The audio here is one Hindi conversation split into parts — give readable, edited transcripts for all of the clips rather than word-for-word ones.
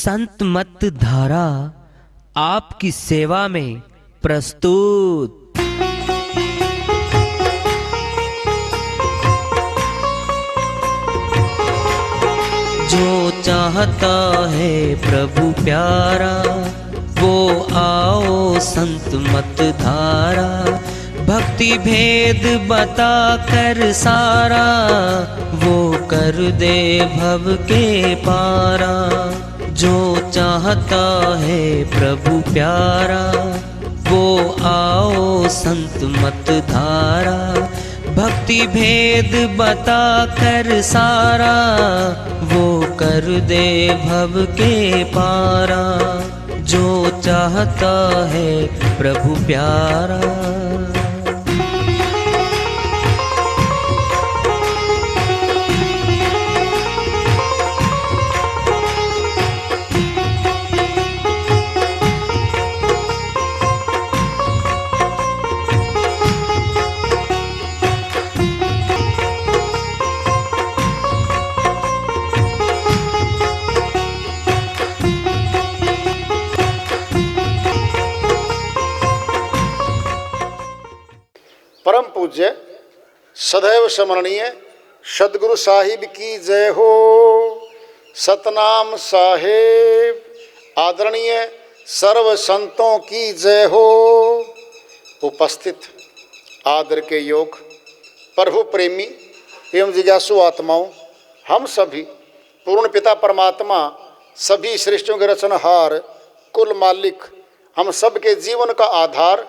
संत मत धारा आपकी सेवा में प्रस्तुत। जो चाहता है प्रभु प्यारा वो आओ संत मत धारा, भक्ति भेद बता कर सारा वो कर दे भव के पारा। जो चाहता है प्रभु प्यारा वो आओ संत मत धारा, भक्ति भेद बता कर सारा वो कर दे भव के पारा। जो चाहता है प्रभु प्यारा। परम पूज्य सदैव स्मरणीय सदगुरु साहिब की जय हो। सतनाम साहेब आदरणीय सर्व संतों की जय हो। उपस्थित आदर के योग प्रभु प्रेमी एवं जिज्ञासु आत्माओं, हम सभी पूर्ण पिता परमात्मा सभी सृष्टियों के रचनहार कुल मालिक हम सब के जीवन का आधार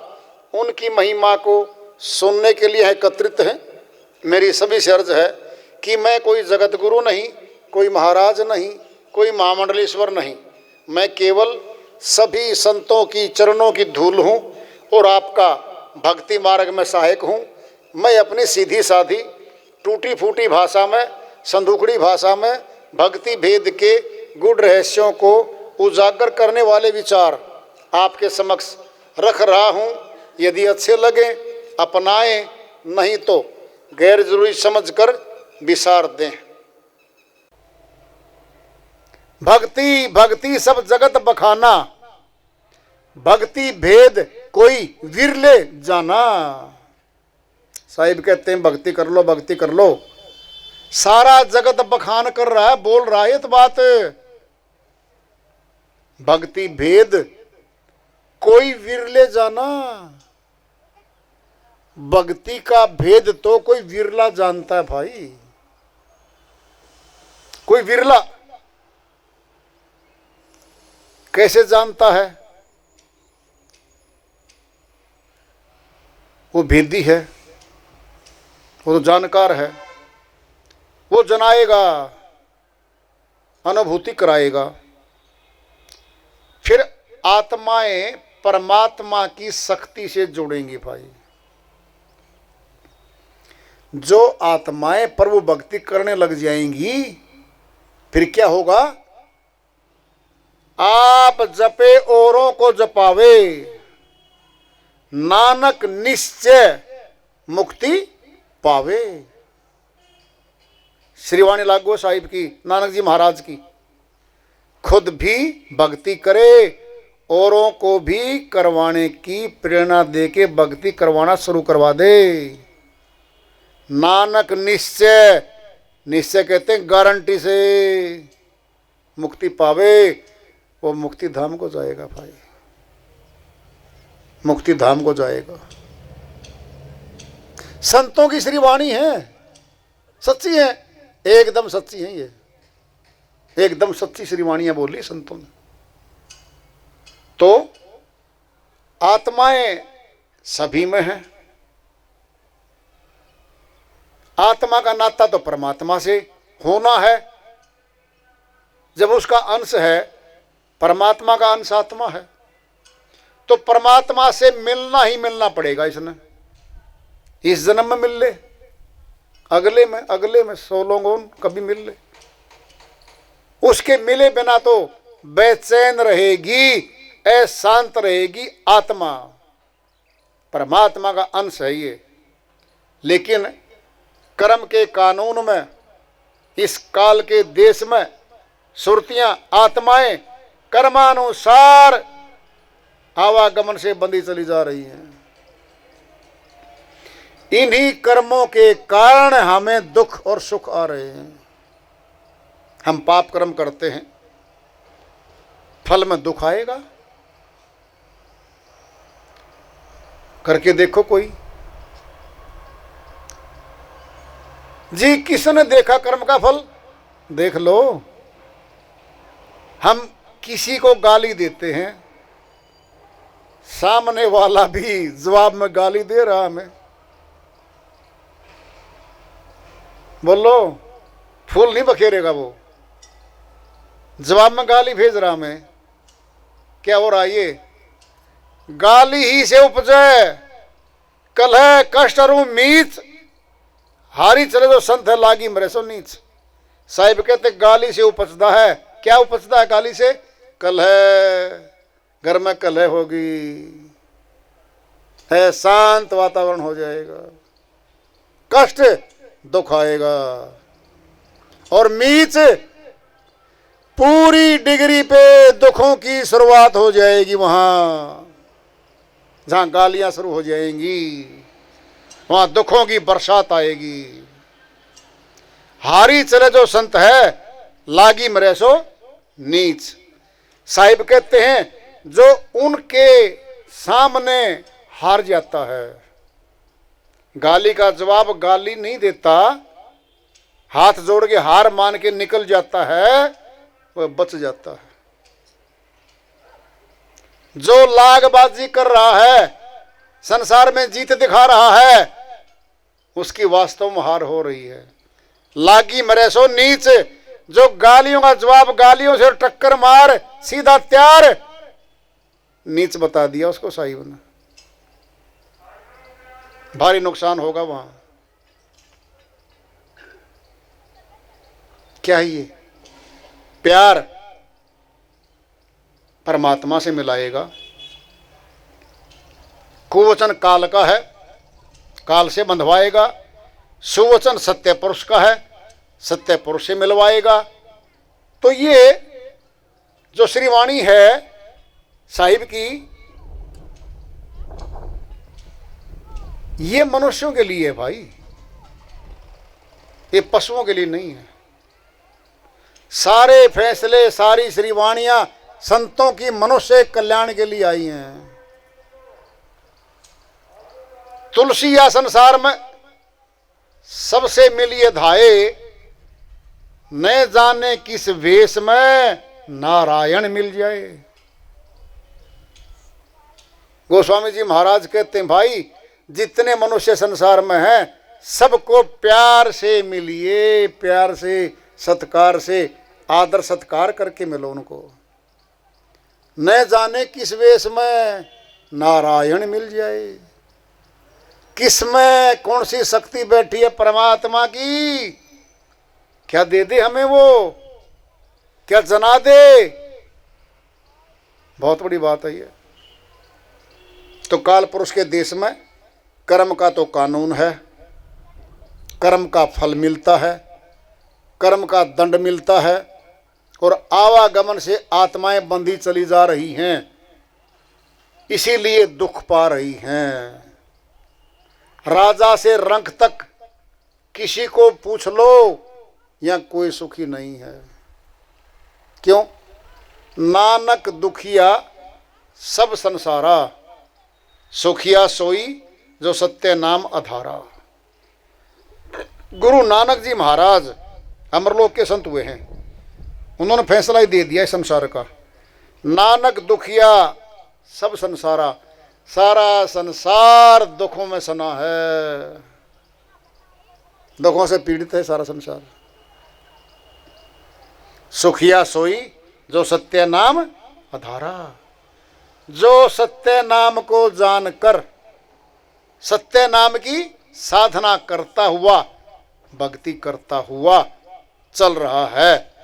उनकी महिमा को सुनने के लिए एकत्रित हैं। मेरी सभी से अर्ज है कि मैं कोई जगत गुरु नहीं, कोई महाराज नहीं, कोई महामंडलेश्वर नहीं, मैं केवल सभी संतों की चरणों की धूल हूँ और आपका भक्ति मार्ग में सहायक हूँ। मैं अपनी सीधी साधी टूटी फूटी भाषा में, संदूकड़ी भाषा में भक्ति भेद के गुड़ रहस्यों को उजागर करने वाले विचार आपके समक्ष रख रहा हूँ। यदि अच्छे लगे अपनाएं, नहीं तो गैर जरूरी समझकर विसार दें। भक्ति भक्ति सब जगत बखाना, भक्ति भेद कोई विरले जाना। साहिब कहते हैं भक्ति कर लो, भक्ति कर लो। सारा जगत बखान कर रहा है, बोल रहा है तो बात। भक्ति भेद कोई विरले जाना। भक्ति का भेद तो कोई विरला जानता है भाई, कोई विरला। कैसे जानता है? वो भेदी है, वो तो जानकार है, वो जनाएगा, अनुभूति कराएगा। फिर आत्माएं परमात्मा की शक्ति से जुड़ेंगी भाई। जो आत्माएं प्रभु भक्ति करने लग जाएंगी फिर क्या होगा? आप जपे औरों को जपावे, नानक निश्चय मुक्ति पावे। श्रीवाणी लागू साहिब की, नानक जी महाराज की। खुद भी भक्ति करे, औरों को भी करवाने की प्रेरणा देके भक्ति करवाना शुरू करवा दे। नानक निश्चय, निश्चय कहते हैं गारंटी से मुक्ति पावे, वो मुक्ति धाम को जाएगा भाई, मुक्ति धाम को जाएगा। संतों की श्री वाणी है, सच्ची है, एकदम सच्ची है। ये एकदम सच्ची श्री वाणियां बोली संतों ने। तो आत्माएं सभी में है। आत्मा का नाता तो परमात्मा से होना है। जब उसका अंश है, परमात्मा का अंश आत्मा है, तो परमात्मा से मिलना ही मिलना पड़ेगा। इसने इस जन्म में मिल ले, अगले में 100 लोगों कभी मिल ले। उसके मिले बिना तो बेचैन रहेगी, अशांत रहेगी आत्मा। परमात्मा का अंश है ये। लेकिन कर्म के कानून में, इस काल के देश में सुरतियां, आत्माएं कर्मानुसार आवागमन से बंधी चली जा रही है। इन्हीं कर्मों के कारण हमें दुख और सुख आ रहे हैं। हम पाप कर्म करते हैं, फल में दुख आएगा। करके देखो कोई जी, किसने देखा कर्म का फल? देख लो। हम किसी को गाली देते हैं, सामने वाला भी जवाब में गाली दे रहा हमें। बोलो, फूल नहीं बखेरेगा वो, जवाब में गाली भेज रहा हमें। क्या हो रहा है ये? गाली ही से उपजे कलह कष्ट और मीच, हारी चले जो संत है लागी मरे सो नीच। साहिब कहते गाली से उपजता है। क्या उपजता है गाली से? कलह, घर में कलह होगी, है शांत वातावरण हो जाएगा, कष्ट दुख आएगा, और मीच पूरी डिग्री पे दुखों की शुरुआत हो जाएगी। वहां जहां गालियां शुरू हो जाएंगी वहां दुखों की बरसात आएगी। हारी चले जो संत है लागी मरे सो नीच। साहिब कहते हैं जो उनके सामने हार जाता है, गाली का जवाब गाली नहीं देता, हाथ जोड़ के हार मान के निकल जाता है, वह बच जाता है। जो लागबाजी कर रहा है, संसार में जीत दिखा रहा है, उसकी वास्तव में हार हो रही है। लागी मरे सो नीच, जो गालियों का जवाब गालियों से टक्कर मार सीधा त्यार, नीच बता दिया उसको साहिब ने। भारी नुकसान होगा वहां। क्या है ये? प्यार परमात्मा से मिलाएगा। कुवचन काल का है, काल से बंधवाएगा। सुवचन सत्य पुरुष का है, सत्य पुरुष से मिलवाएगा। तो ये जो श्रीवाणी है साहिब की, ये मनुष्यों के लिए है भाई, ये पशुओं के लिए नहीं है। सारे फैसले, सारी श्रीवाणियां संतों की मनुष्य कल्याण के लिए आई हैं। तुलसी या संसार में सबसे मिलिए धाये, न जाने किस वेश में नारायण मिल जाए। गोस्वामी जी महाराज कहते हैं भाई जितने मनुष्य संसार में हैं सबको प्यार से मिलिए, प्यार से, सत्कार से, आदर सत्कार करके मिलो उनको। न जाने किस वेश में नारायण मिल जाए। किस में कौन सी शक्ति बैठी है परमात्मा की, क्या दे दे हमें वो, क्या जना दे। बहुत बड़ी बात है ये। तो काल पुरुष के देश में कर्म का तो कानून है, कर्म का फल मिलता है, कर्म का दंड मिलता है, और आवागमन से आत्माएं बंधी चली जा रही हैं, इसीलिए दुख पा रही हैं। राजा से रंक तक किसी को पूछ लो, या कोई सुखी नहीं है। क्यों? नानक दुखिया सब संसारा, सुखिया सोई जो सत्य नाम अधारा। गुरु नानक जी महाराज अमरलोक के संत हुए हैं, उन्होंने फैसला ही दे दिया इस संसार का। नानक दुखिया सब संसारा, सारा संसार दुखों में सना है, दुखों से पीड़ित है सारा संसार। सुखिया सोई जो सत्य नाम अधारा, जो सत्य नाम को जानकर सत्य नाम की साधना करता हुआ, भक्ति करता हुआ चल रहा है,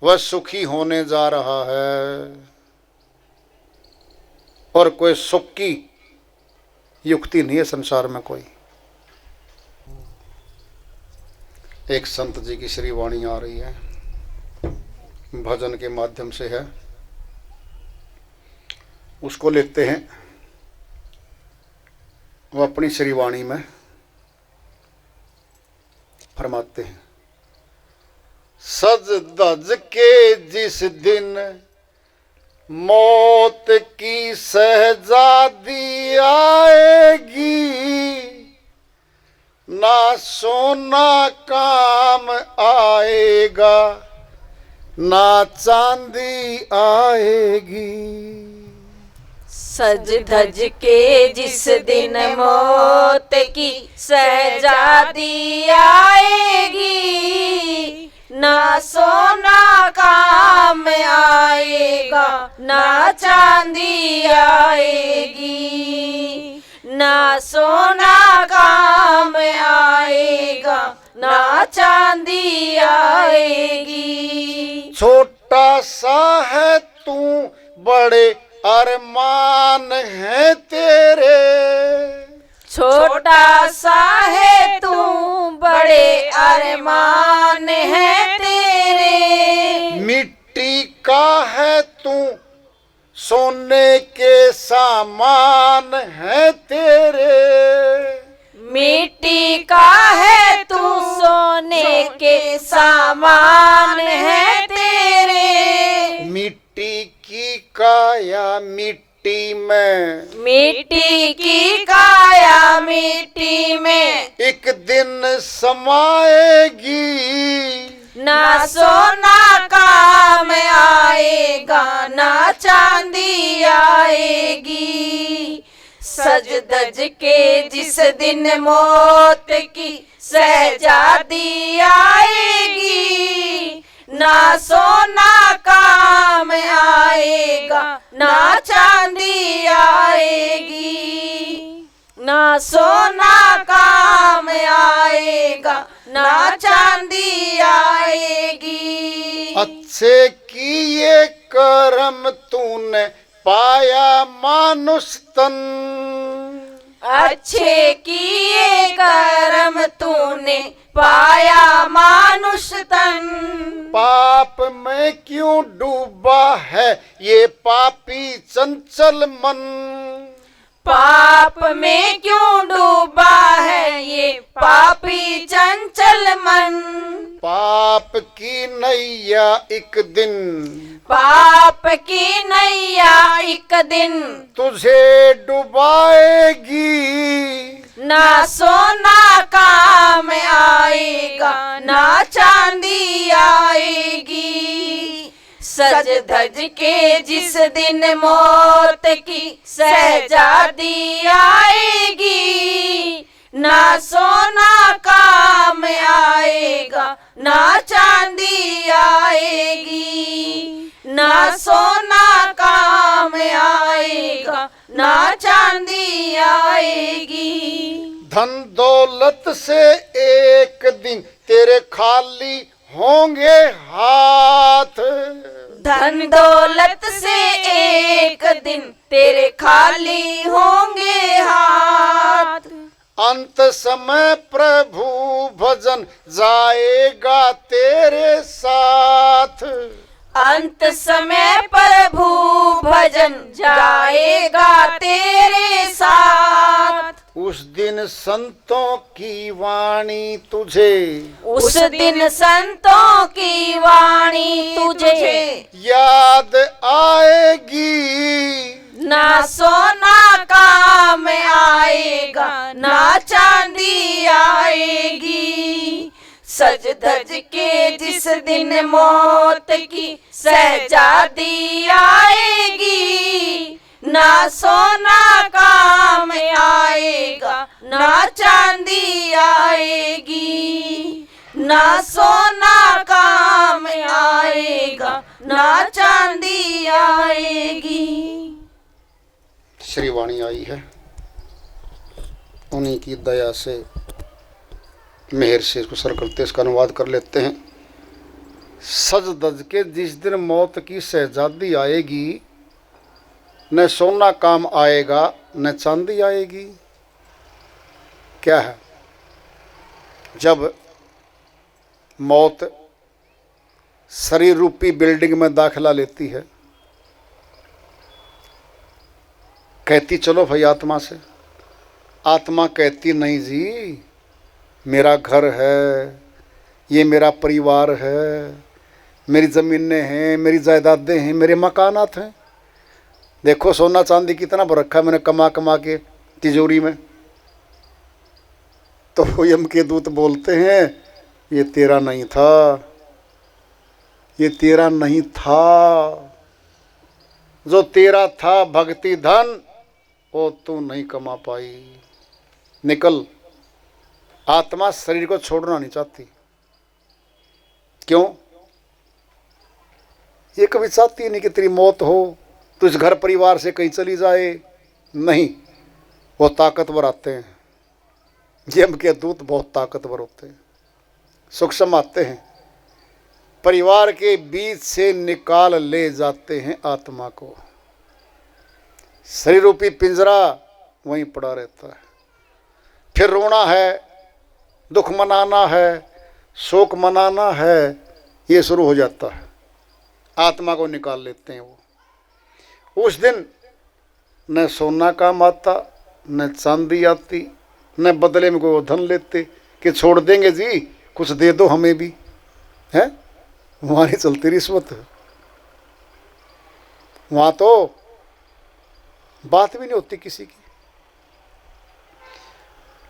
वह सुखी होने जा रहा है। और कोई सुख की युक्ति नहीं है संसार में कोई। एक संत जी की श्री वाणी आ रही है, भजन के माध्यम से है। उसको लेते हैं। वो अपनी श्री वाणी में फरमाते हैं, सज धज के जिस दिन मौत की शहजादी आएगी, ना सोना काम आएगा ना चांदी आएगी। सज धज के जिस दिन मौत की शहजादी आएगी, ना सोना काम आएगा ना चांदी आएगी, ना सोना काम आएगा ना चांदी आएगी। छोटा सा है तू बड़े अरमान है तेरे, छोटा सा है तू बड़े अरमान है तेरे। मिट्टी का है तू सोने के सामान है तेरे, मिट्टी का है तू सोने के सामान है तेरे। मिट्टी की काया मिट्टी में, मिट्टी की काया मिट्टी में एक दिन समाएगी, ना सोना काम आएगा ना चांदी आएगी। सज धज के जिस दिन मौत की शहजादी आएगी, ना सोना काम आएगा ना चांदी आएगी, ना सोना काम आएगा ना चांदी आएगी। अच्छे किए कर्म तूने पाया मानुष तन, अच्छे किए कर्म तूने पाया मानुष तन। पाप में क्यों डूबा है ये पापी चंचल मन, पाप में क्यों डूबा है ये पापी चंचल मन। पाप की नैया एक दिन, पाप की नैया एक दिन तुझे डुबाएगी, ना सोना काम आएगा ना चांदी आएगी। सज धज के जिस दिन मौत की शहजादी आएगी, ना सोना काम आएगा ना चांदी आएगी, ना सोना काम आएगा ना चांदी आएगी। धन दौलत से एक दिन तेरे खाली होंगे हाथ, धन दौलत से एक दिन तेरे खाली होंगे हाथ। अंत समय प्रभु भजन जाएगा तेरे साथ, अंत समय प्रभु भजन जाएगा तेरे साथ। उस दिन संतों की वाणी तुझे, उस दिन संतों की वाणी तुझे याद आएगी, ना सोना काम आएगा ना चांदी आएगी। सज धज के जिस दिन मौत की शहजादी आएगी, ना सोना काम आएगा ना चांदी आएगी, ना सोना काम आएगा ना चांदी आएगी। श्री वाणी आई है, उन्हीं की दया से मेहर से इसको सर करते इसका अनुवाद कर लेते हैं। सज धज के जिस दिन मौत की शहजादी आएगी, न सोना काम आएगा न चांदी आएगी। क्या है, जब मौत शरीर रूपी बिल्डिंग में दाखिला लेती है कहती चलो भाई आत्मा से, आत्मा कहती नहीं जी, मेरा घर है, ये मेरा परिवार है, मेरी ज़मीनें हैं, मेरी जायदादें हैं, मेरे मकानात हैं, देखो सोना चांदी कितना भर रखा है मैंने कमा कमा के तिजोरी में। तो यम के दूत बोलते हैं ये तेरा नहीं था, ये तेरा नहीं था, जो तेरा था भक्ति धन वो तू नहीं कमा पाई, निकल। आत्मा शरीर को छोड़ना नहीं चाहती। क्यों? ये कभी चाहती नहीं कि तेरी मौत हो, तो इस घर परिवार से कहीं चली जाए, नहीं। वो ताकतवर आते हैं, यम के दूत बहुत ताकतवर होते हैं, सूक्ष्म आते हैं, परिवार के बीच से निकाल ले जाते हैं आत्मा को। शरीर रूपी पिंजरा वहीं पड़ा रहता है, फिर रोना है, दुख मनाना है, शोक मनाना है, ये शुरू हो जाता है। आत्मा को निकाल लेते हैं वो। उस दिन न सोना काम आता, न चांदी आती, न बदले में कोई धन लेते कि छोड़ देंगे जी, कुछ दे दो हमें भी, है? वहाँ नहीं चलती रिश्वत, वहाँ तो बात भी नहीं होती किसी की।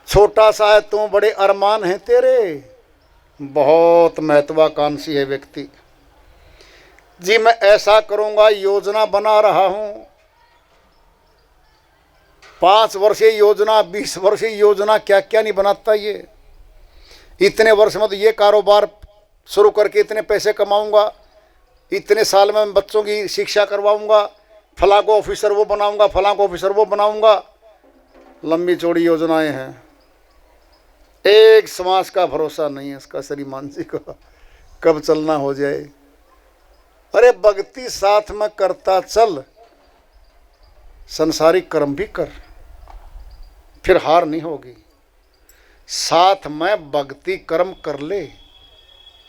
छोटा सा है तू, बड़े अरमान हैं तेरे, बहुत महत्वाकांक्षी है व्यक्ति जी। मैं ऐसा करूंगा, योजना बना रहा हूं, 5 वर्षीय योजना, 20 वर्षीय योजना, क्या क्या नहीं बनाता ये। इतने वर्ष में तो ये कारोबार शुरू करके इतने पैसे कमाऊंगा, इतने साल में बच्चों की शिक्षा करवाऊंगा, फलां को ऑफिसर वो बनाऊंगा, फलां को ऑफिसर वो बनाऊंगा। लंबी चौड़ी योजनाएं हैं, एक समाज का भरोसा नहीं है इसका, श्रीमान जी को कब चलना हो जाए। अरे भक्ति साथ में करता चल, संसारिक कर्म भी कर, फिर हार नहीं होगी। साथ में भक्ति कर्म कर ले,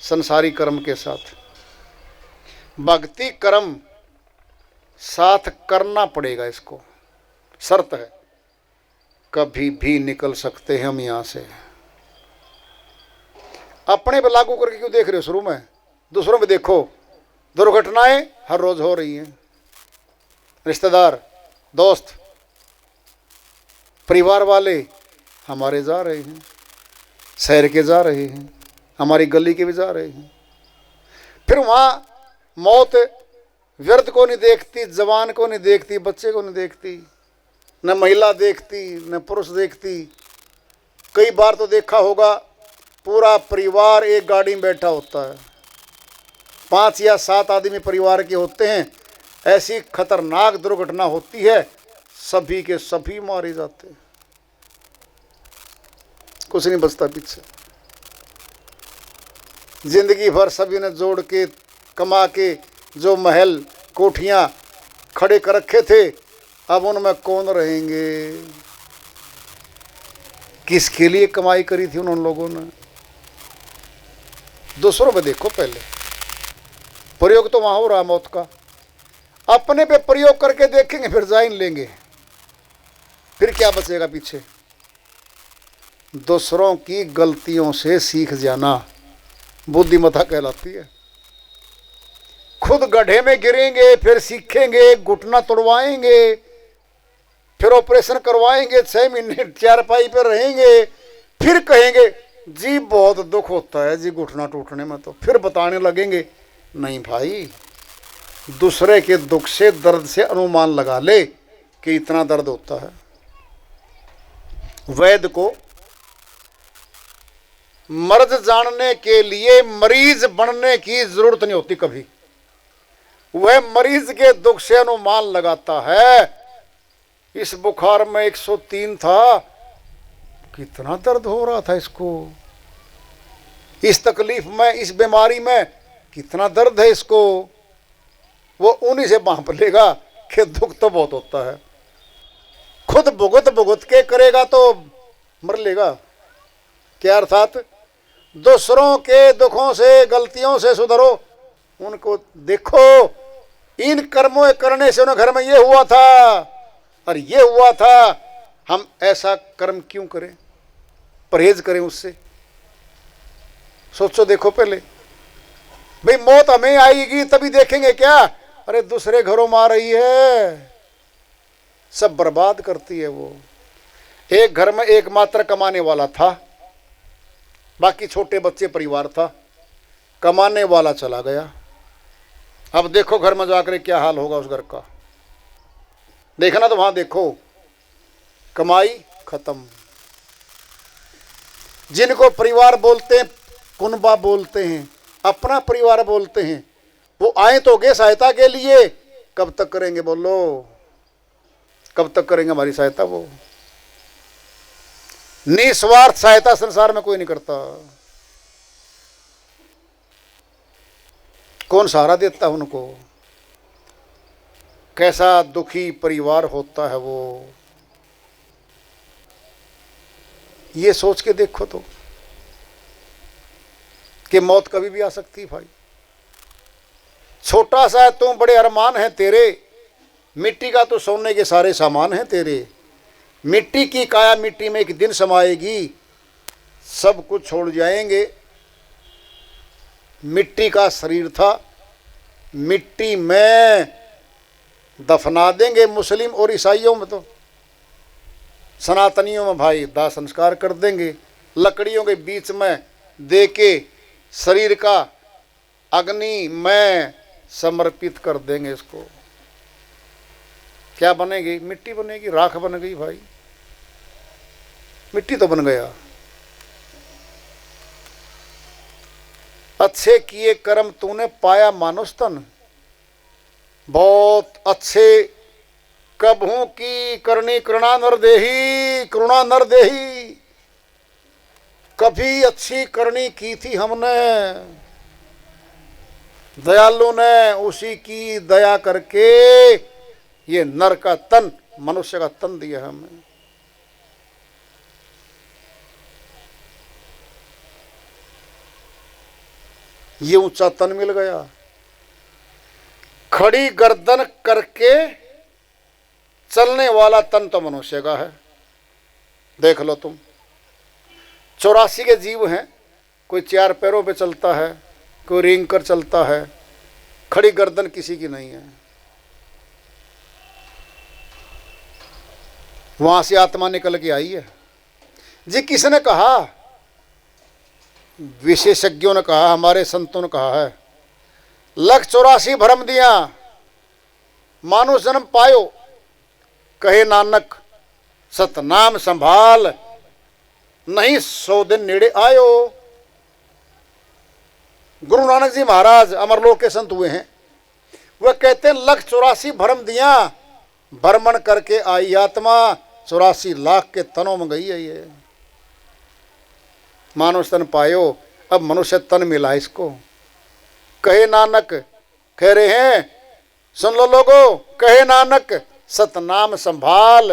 संसारी कर्म के साथ भक्ति कर्म साथ करना पड़ेगा, इसको शर्त है। कभी भी निकल सकते हैं हम यहाँ से। अपने पे लागू करके क्यों देख रहे हो शुरू में, दूसरों में देखो। दुर्घटनाएं हर रोज हो रही हैं, रिश्तेदार, दोस्त, परिवार वाले हमारे जा रहे हैं, शहर के जा रहे हैं, हमारी गली के भी जा रहे हैं। फिर वहाँ मौत व्यर्थ को नहीं देखती, जवान को नहीं देखती, बच्चे को नहीं देखती, न महिला देखती, न पुरुष देखती। कई बार तो देखा होगा पूरा परिवार एक गाड़ी में बैठा होता है, 5 या 7 आदमी परिवार के होते हैं, ऐसी खतरनाक दुर्घटना होती है, सभी के सभी मारे जाते हैं, कुछ नहीं बचता पीछे। जिंदगी भर सभी ने जोड़ के कमा के जो महल कोठियां खड़े कर रखे थे, अब उनमें कौन रहेंगे? किसके लिए कमाई करी थी उन लोगों ने? दूसरों में देखो, पहले प्रयोग तो वहां हो रहा मौत का, अपने पे प्रयोग करके देखेंगे, फिर जाइन लेंगे, फिर क्या बचेगा पीछे? दूसरों की गलतियों से सीख जाना बुद्धिमत्ता कहलाती है। खुद गड्ढे में गिरेंगे, फिर सीखेंगे, घुटना तोड़वाएंगे, फिर ऑपरेशन करवाएंगे, 6 महीने चारपाई पर रहेंगे, फिर कहेंगे जी बहुत दुख होता है जी घुटना टूटने में, तो फिर बताने लगेंगे नहीं भाई, दूसरे के दुख से, दर्द से अनुमान लगा ले कि इतना दर्द होता है। वैद्य को मर्ज जानने के लिए मरीज बनने की जरूरत नहीं होती कभी, वह मरीज के दुख से अनुमान लगाता है। इस बुखार में 103 था, कितना दर्द हो रहा था इसको, इस तकलीफ में, इस बीमारी में कितना दर्द है इसको, वो उन्हीं से भांप लेगा कि दुख तो बहुत होता है। खुद भुगत भुगत के करेगा तो मर लेगा। क्या अर्थात? दूसरों के दुखों से, गलतियों से सुधरो, उनको देखो, इन कर्मों करने से उन्हें घर में ये हुआ था, और ये हुआ था, हम ऐसा कर्म क्यों करें, परहेज करें उससे। सोचो देखो पहले, भाई मौत हमें आएगी तभी देखेंगे क्या, अरे दूसरे घरों में आ रही है, सब बर्बाद करती है वो। एक घर में एकमात्र कमाने वाला था, बाकी छोटे बच्चे परिवार था, कमाने वाला चला गया। अब देखो घर में जाकर क्या हाल होगा उस घर का। देखना तो वहां देखो, कमाई खत्म। जिनको परिवार बोलते हैं, कुनबा बोलते हैं, अपना परिवार बोलते हैं, वो आए तो गए सहायता के लिए, कब तक करेंगे बोलो, कब तक करेंगे हमारी सहायता। वो निस्वार्थ सहायता संसार में कोई नहीं करता। कौन सहारा देता उनको, कैसा दुखी परिवार होता है वो, ये सोच के देखो तो कि मौत कभी भी आ सकती है भाई। छोटा सा है तू, बड़े अरमान है तेरे, मिट्टी का तो सोने के सारे सामान है तेरे। मिट्टी की काया मिट्टी में एक दिन समाएगी, सब कुछ छोड़ जाएंगे। मिट्टी का शरीर था, मिट्टी में दफना देंगे। मुस्लिम और ईसाइयों में तो, सनातनियों में भाई दाह संस्कार कर देंगे, लकड़ियों के बीच में दे के शरीर का अग्नि में समर्पित कर देंगे इसको। क्या बनेगी, मिट्टी बनेगी, राख बन गई भाई, मिट्टी तो बन गया। अच्छे किए कर्म तूने पाया मानुष तन, बहुत अच्छे कबहू की करनी करुणा नर देही, करुणा नर देही। कभी अच्छी करनी की थी हमने, दयालु ने उसी की दया करके ये नर का तन, मनुष्य का तन दिया हमें। ये ऊंचा तन मिल गया। खड़ी गर्दन करके चलने वाला तन तो मनुष्य का है। देख लो तुम, 84 के जीव हैं, कोई 4 पैरों पे चलता है, कोई रेंग कर चलता है, खड़ी गर्दन किसी की नहीं है। वहां से आत्मा निकल के आई है जी। किसने कहा, विशेषज्ञों ने कहा, हमारे संतों ने कहा है, 184 भरम दिया मानुष जन्म पायो, कहे नानक सतनाम संभाल, नहीं 100 दिन नेड़े आयो। गुरु नानक जी महाराज अमरलोक के संत हुए हैं, वह कहते हैं 184 भरम दिया, भ्रमण करके आई आत्मा 84 लाख के तनों में गई है। ये मानुष तन पायो, अब मनुष्य तन मिला इसको। कहे नानक, कह रहे हैं, सुन लो लोगो, कहे नानक सतनाम संभाल।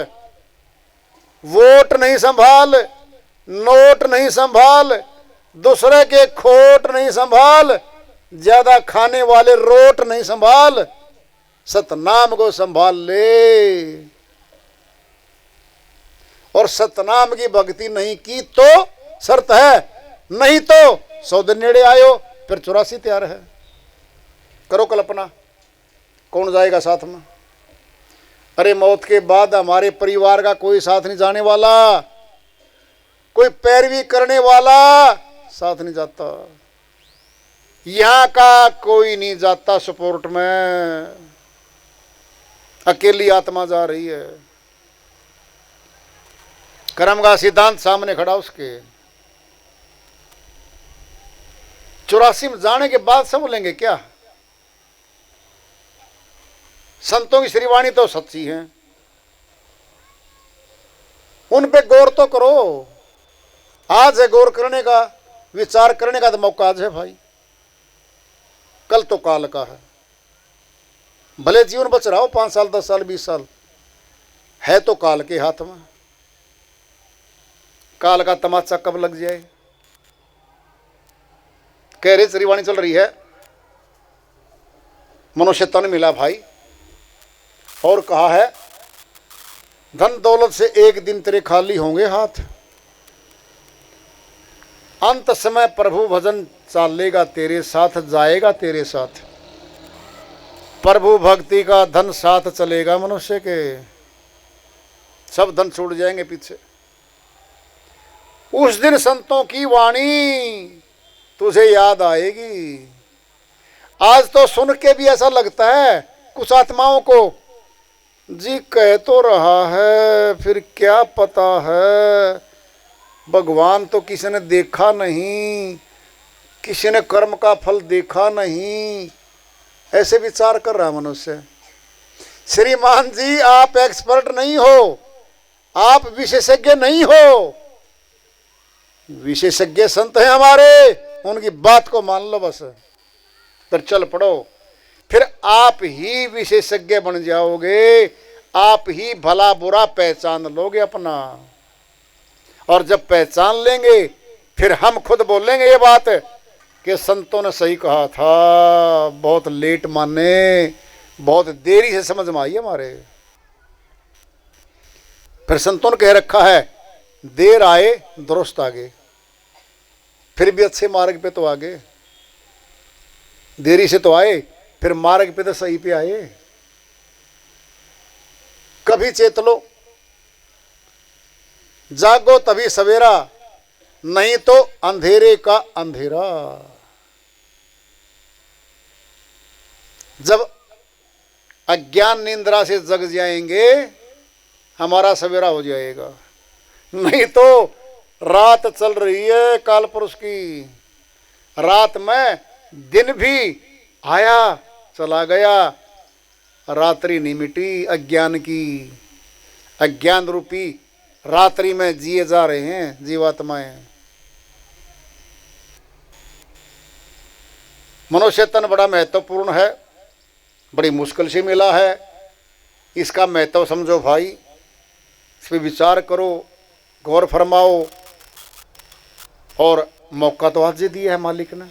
वोट नहीं संभाल, नोट नहीं संभाल, दूसरे के खोट नहीं संभाल, ज्यादा खाने वाले रोट नहीं संभाल, सतनाम को संभाल ले। और सतनाम की भक्ति नहीं की तो शर्त है, नहीं तो 100 दिन नेड़े आयो, फिर 84 तैयार है। करो कल्पना, कौन जाएगा साथ में। अरे मौत के बाद हमारे परिवार का कोई साथ नहीं जाने वाला, कोई पैरवी करने वाला साथ नहीं जाता, यहां का कोई नहीं जाता सपोर्ट में, अकेली आत्मा जा रही है। कर्म का सिद्धांत सामने खड़ा उसके। 84 में जाने के बाद सब लेंगे क्या। संतों की श्रीवाणी तो सच्ची है, उन पे गौर तो करो। आज है गौर करने का, विचार करने का तो मौका आज है भाई, कल तो काल का है। भले जीवन बच रहा हो 5 साल 10 साल 20 साल, है तो काल के हाथ में। काल का तमाचा कब लग जाए। कह रहे श्रीवाणी चल रही है, मनुष्य तन मिला भाई, और कहा है धन दौलत से एक दिन तेरे खाली होंगे हाथ। अंत समय प्रभु भजन चालेगा तेरे साथ, जाएगा तेरे साथ। प्रभु भक्ति का धन साथ चलेगा मनुष्य के, सब धन छूट जाएंगे पीछे। उस दिन संतों की वाणी तुझे याद आएगी। आज तो सुन के भी ऐसा लगता है कुछ आत्माओं को, जी कह तो रहा है, फिर क्या पता है, भगवान तो किसी ने देखा नहीं, किसी ने कर्म का फल देखा नहीं, ऐसे विचार कर रहा मनुष्य। श्रीमान जी आप एक्सपर्ट नहीं हो, आप विशेषज्ञ नहीं हो। विशेषज्ञ संत हैं हमारे, उनकी बात को मान लो बस, फिर चल पड़ो। फिर आप ही विशेषज्ञ बन जाओगे, आप ही भला बुरा पहचान लोगे अपना। और जब पहचान लेंगे फिर हम खुद बोलेंगे ये बात कि संतों ने सही कहा था, बहुत लेट माने, बहुत देरी से समझ में आई हमारे। फिर संतों ने कह रखा है देर आए दुरुस्त आगे, फिर भी अच्छे मार्ग पे तो आगे। देरी से तो आए, फिर मार्ग पे तो सही पे आए। कभी चेत लो, जागो तभी सवेरा, नहीं तो अंधेरे का अंधेरा। जब अज्ञान निंद्रा से जग जाएंगे हमारा सवेरा हो जाएगा, नहीं तो रात चल रही है काल पुरुष की। रात में दिन भी आया चला गया, रात्रि नहीं मिटी अज्ञान की। अज्ञान रूपी रात्रि में जिए जा रहे हैं जीवात्माएं। मनुष्य तन बड़ा महत्वपूर्ण है, बड़ी मुश्किल से मिला है, इसका महत्व समझो भाई, इस पर विचार करो, गौर फरमाओ। और मौका तो आज दिया है मालिक ने।